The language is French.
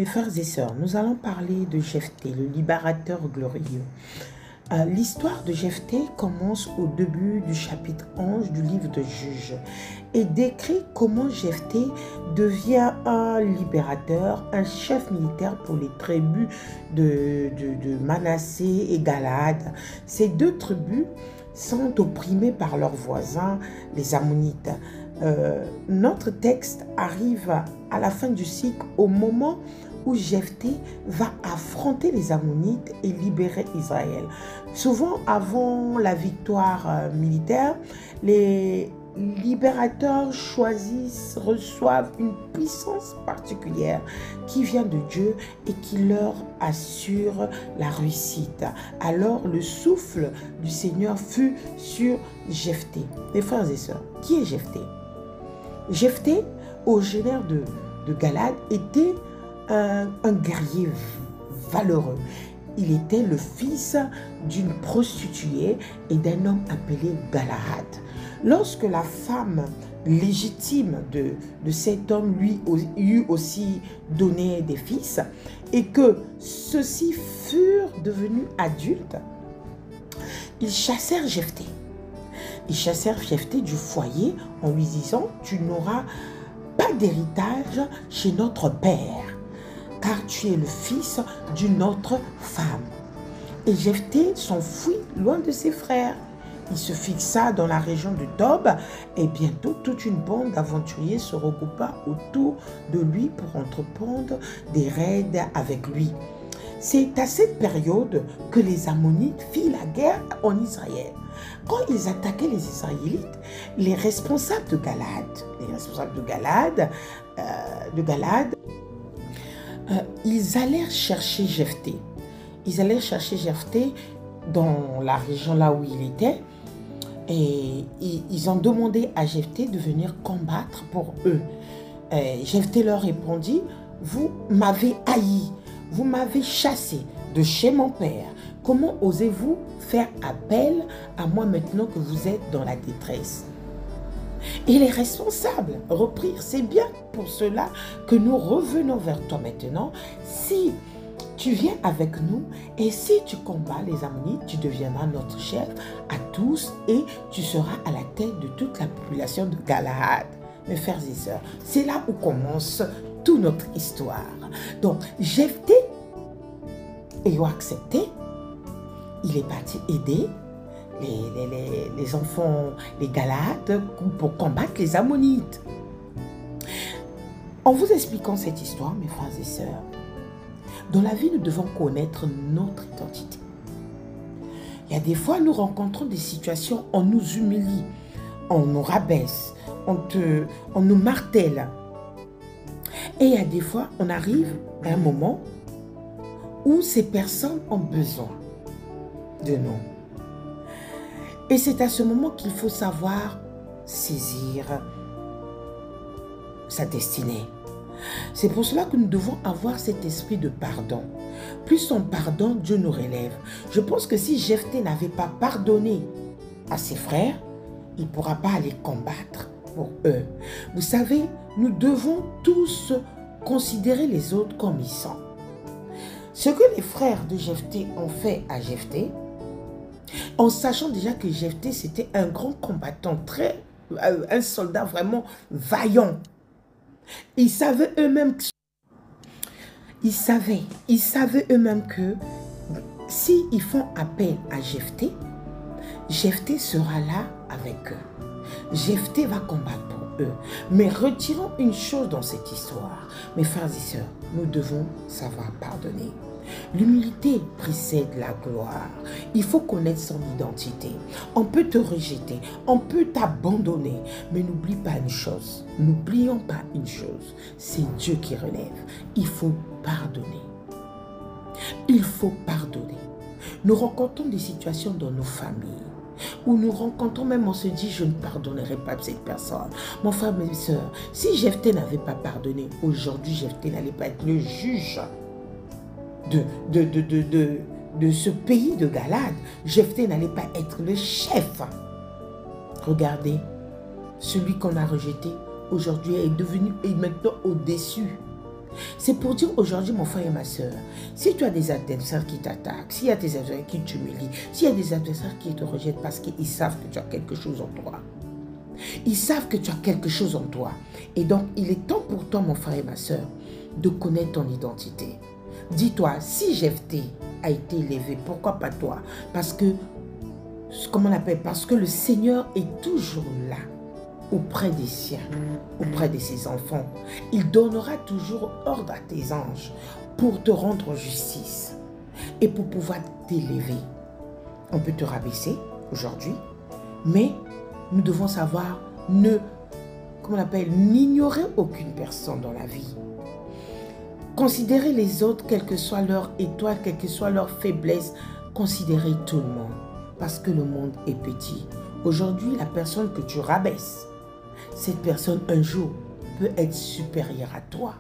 Mes frères et sœurs, nous allons parler de Jephthé, le libérateur glorieux. L'histoire de Jephthé commence au début du chapitre 11 du livre de Juges et décrit comment Jephthé devient un libérateur, un chef militaire pour les tribus de Manassé et Galaad. Ces deux tribus sont opprimées par leurs voisins, les Ammonites. Notre texte arrive à la fin du cycle au moment où Jephthé va affronter les Ammonites et libérer Israël. Souvent, avant la victoire militaire, les libérateurs reçoivent une puissance particulière qui vient de Dieu et qui leur assure la réussite. Alors, le souffle du Seigneur fut sur Jephthé. Mes frères et sœurs, qui est Jephthé? Jephthé, originaire de Galaad, était un guerrier valeureux. Il était le fils d'une prostituée et d'un homme appelé Galaad. Lorsque la femme légitime de cet homme lui eut aussi donné des fils et que ceux-ci furent devenus adultes, ils chassèrent Jephthé. Ils chassèrent Jephthé du foyer en lui disant « Tu n'auras pas d'héritage chez notre père, car tu es le fils d'une autre femme. » Et Jephthé s'enfuit loin de ses frères. Il se fixa dans la région de Tob et bientôt toute une bande d'aventuriers se regroupa autour de lui pour entreprendre des raids avec lui. C'est à cette période que les Ammonites firent la guerre en Israël. Quand ils attaquaient les Israélites, les responsables de Galaad, ils allèrent chercher Jephthé. Ils allèrent chercher Jephthé dans la région là où il était et ils ont demandé à Jephthé de venir combattre pour eux. Jephthé leur répondit « Vous m'avez haï, vous m'avez chassé de chez mon père. Comment osez-vous faire appel à moi maintenant que vous êtes dans la détresse ?» Et les responsables reprirent « C'est bien pour cela que nous revenons vers toi maintenant. Si tu viens avec nous et si tu combats les Ammonites, tu deviendras notre chef à tous et tu seras à la tête de toute la population de Galaad. » Mes frères et sœurs, c'est là où commence toute notre histoire. Donc, Jephthé ayant accepté, il est parti aider les enfants, les Galaades, pour combattre les Ammonites. En vous expliquant cette histoire, mes frères et sœurs, dans la vie, nous devons connaître notre identité. Il y a des fois, nous rencontrons des situations, on nous humilie, on nous rabaisse, on nous martèle. Et il y a des fois, on arrive à un moment où ces personnes ont besoin de nous. Et c'est à ce moment qu'il faut savoir saisir sa destinée. C'est pour cela que nous devons avoir cet esprit de pardon. Plus on pardonne, Dieu nous relève. Je pense que si Jephthé n'avait pas pardonné à ses frères, il ne pourra pas aller combattre pour eux. Vous savez, nous devons tous considérer les autres comme ils sont. Ce que les frères de Jephthé ont fait à Jephthé, en sachant déjà que Jephthé c'était un grand combattant, un soldat vraiment vaillant. Ils savaient eux-mêmes que s'ils font appel à Jephthé, Jephthé sera là avec eux. Jephthé va combattre pour eux. Mais retirons une chose dans cette histoire. Mes frères et sœurs, nous devons savoir pardonner. L'humilité précède la gloire. Il faut connaître son identité. On peut te rejeter, on peut t'abandonner, mais n'oublie pas une chose. N'oublions pas une chose. C'est Dieu qui relève. Il faut pardonner. Il faut pardonner. Nous rencontrons des situations dans nos familles où nous rencontrons même, on se dit, je ne pardonnerai pas cette personne. Mon frère, mes soeurs, si Jephthé n'avait pas pardonné, aujourd'hui, Jephthé n'allait pas être le juge de ce pays de Galaad. Jephthé n'allait pas être le chef. Regardez, celui qu'on a rejeté, aujourd'hui est maintenant au-dessus. C'est pour dire aujourd'hui, mon frère et ma soeur, si tu as des adversaires qui t'attaquent, s'il y a des adversaires qui t'humilient, s'il y a des adversaires qui te rejettent parce qu'ils savent que tu as quelque chose en toi. Ils savent que tu as quelque chose en toi. Et donc, il est temps pour toi, mon frère et ma soeur, de connaître ton identité. Dis-toi, si Jephthé a été élevé, pourquoi pas toi? Parce que, comment on appelle? Parce que le Seigneur est toujours là, auprès des siens, auprès de ses enfants. Il donnera toujours ordre à tes anges pour te rendre justice et pour pouvoir t'élever. On peut te rabaisser aujourd'hui, mais nous devons savoir n'ignorer aucune personne dans la vie. Considérer les autres, quelle que soit leur étoile, quelle que soit leur faiblesse, considérer tout le monde, parce que le monde est petit. Aujourd'hui, la personne que tu rabaisses, cette personne un jour peut être supérieure à toi.